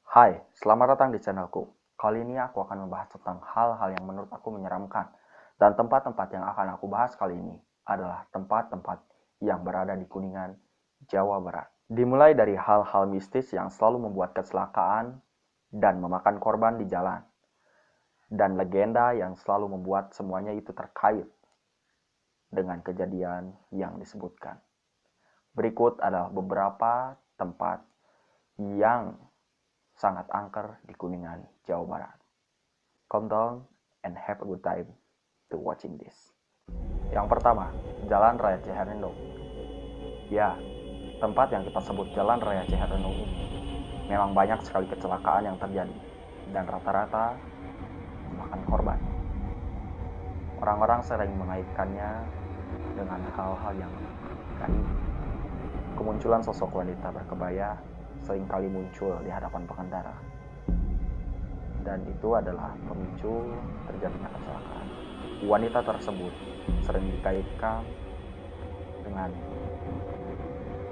Hai, selamat datang di channelku. Kali ini aku akan membahas tentang hal-hal yang menurut aku menyeramkan. Dan tempat-tempat yang akan aku bahas kali ini adalah tempat-tempat yang berada di Kuningan, Jawa Barat. Dimulai dari hal-hal mistis yang selalu membuat kecelakaan dan memakan korban di jalan. Dan legenda yang selalu membuat semuanya itu terkait dengan kejadian yang disebutkan. Berikut adalah beberapa tempat yang sangat angker di Kuningan, Jawa Barat. Come down and have a good time to watching this. Yang pertama, Jalan Raya Ciherendong. Ya, tempat yang kita sebut Jalan Raya Ciherendong ini memang banyak sekali kecelakaan yang terjadi dan rata-rata memakan korban. Orang-orang sering mengaitkannya dengan hal-hal yang gaib. Kemunculan sosok wanita berkebaya seringkali muncul di hadapan pengendara. Dan itu adalah pemicu terjadinya kecelakaan. Wanita tersebut sering dikaitkan dengan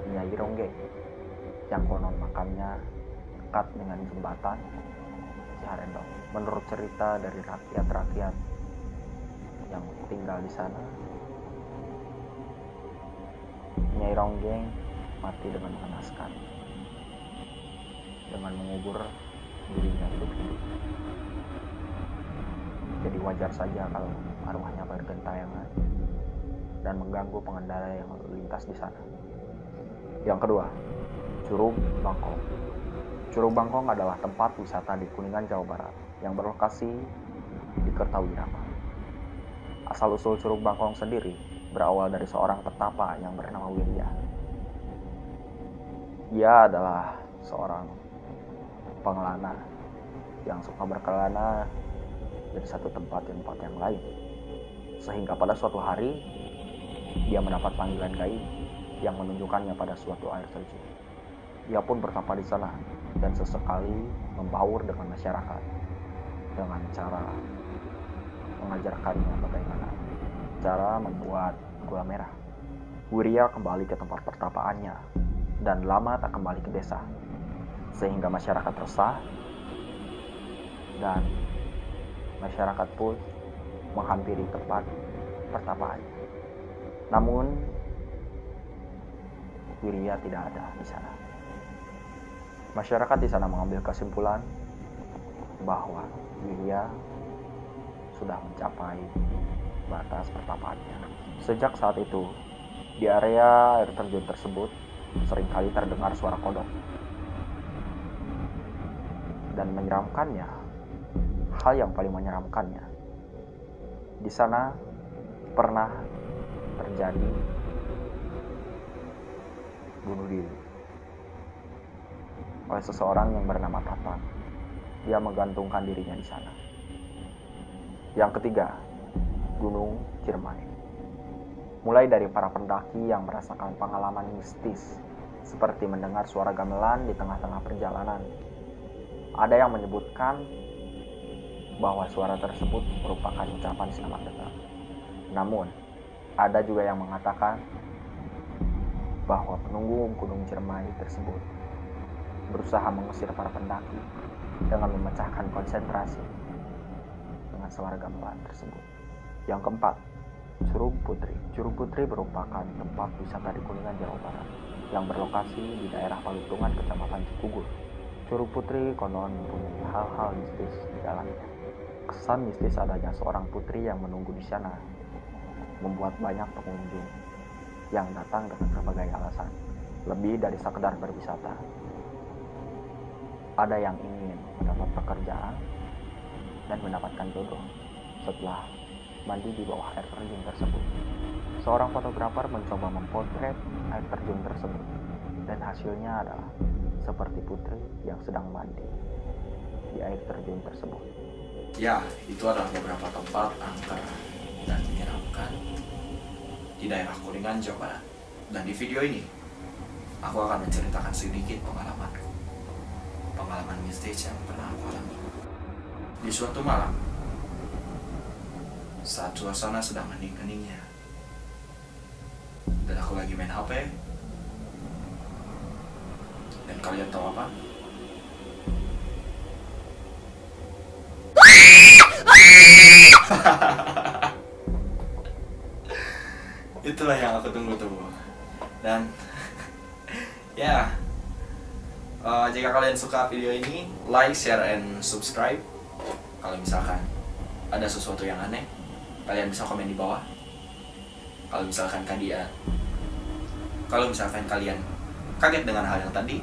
Nyai Ronggeng yang konon makamnya dekat dengan jembatan Ciherendong. Menurut cerita dari rakyat-rakyat yang tinggal di sana, Nyai Ronggeng mati dengan mengenaskan, dengan mengubur dirinya hidup-hidup. Jadi wajar saja kalau arwahnya bergentayangan dan mengganggu pengendara yang lalu lintas di sana. Yang kedua, Curug Bangkong. Curug Bangkong adalah tempat wisata di Kuningan, Jawa Barat yang berlokasi di Kertawirama. Asal-usul Curug Bangkong sendiri berawal dari seorang petapa yang bernama Wirya. Ia adalah seorang pengelana yang suka berkelana dari satu tempat ke tempat yang lain. Sehingga pada suatu hari dia mendapat panggilan gaib yang menunjukkannya pada suatu air terjun. Ia pun bertapa di sana dan sesekali membaur dengan masyarakat dengan cara mengajarkannya bagaimana cara membuat gula merah. Wirya kembali ke tempat pertapaannya dan lama tak kembali ke desa, sehingga masyarakat resah dan masyarakat pun menghampiri tempat pertapaannya. Namun Wirya tidak ada di sana. Masyarakat di sana mengambil kesimpulan bahwa Wirya sudah mencapai batas pertapaannya. Sejak saat itu, di area air terjun tersebut seringkali terdengar suara kodok. Dan menyeramkannya, hal yang paling menyeramkannya, di sana pernah terjadi bunuh diri oleh seseorang yang bernama Tatang. Dia menggantungkan dirinya di sana. Yang ketiga, Gunung Ciremai. Mulai dari para pendaki yang merasakan pengalaman mistis seperti mendengar suara gamelan di tengah-tengah perjalanan. Ada yang menyebutkan bahwa suara tersebut merupakan ucapan selamat datang. Namun, ada juga yang mengatakan bahwa penunggu Gunung Ciremai tersebut berusaha mengusir para pendaki dengan memecahkan konsentrasi dengan suara gamelan tersebut. Yang keempat, Curug Putri. Curug Putri merupakan tempat wisata di Kuningan, Jawa Barat yang berlokasi di daerah Palutungan, Kecamatan Cikugur. Curug Putri konon mempunyai hal-hal mistis di dalamnya. Kesan mistis adanya seorang putri yang menunggu di sana membuat banyak pengunjung yang datang dengan berbagai alasan, lebih dari sekedar berwisata. Ada yang ingin mendapat pekerjaan dan mendapatkan jodoh setelah mandi di bawah air terjun tersebut. Seorang fotografer mencoba mempotret air terjun tersebut dan hasilnya adalah seperti putri yang sedang mandi di air terjun tersebut. Ya, itu adalah beberapa tempat angker dan menyeramkan di daerah Kuningan, Jawa Barat. Dan di video ini, aku akan menceritakan sedikit pengalamanku. Pengalaman mistis yang pernah aku alami. Di suatu malam, saat suasana sedang hening-heningnya, dan aku lagi main HP, dan kalian tahu apa? Itulah yang aku tunggu-tunggu. Dan ya, jika kalian suka video ini, like, share, and subscribe. Kalau misalkan ada sesuatu yang aneh, kalian bisa komen di bawah. Kalau misalkan kalian kaget dengan hal yang tadi,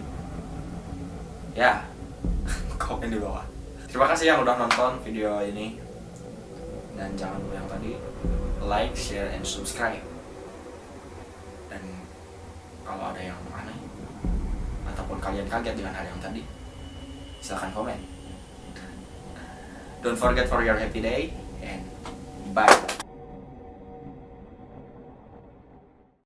ya komen di bawah. Terima kasih yang udah nonton video ini. Dan jangan lupa yang tadi, like, share, and subscribe. Dan kalau ada yang aneh ataupun kalian kaget dengan hal yang tadi, silahkan komen. Don't forget for your happy day and bye.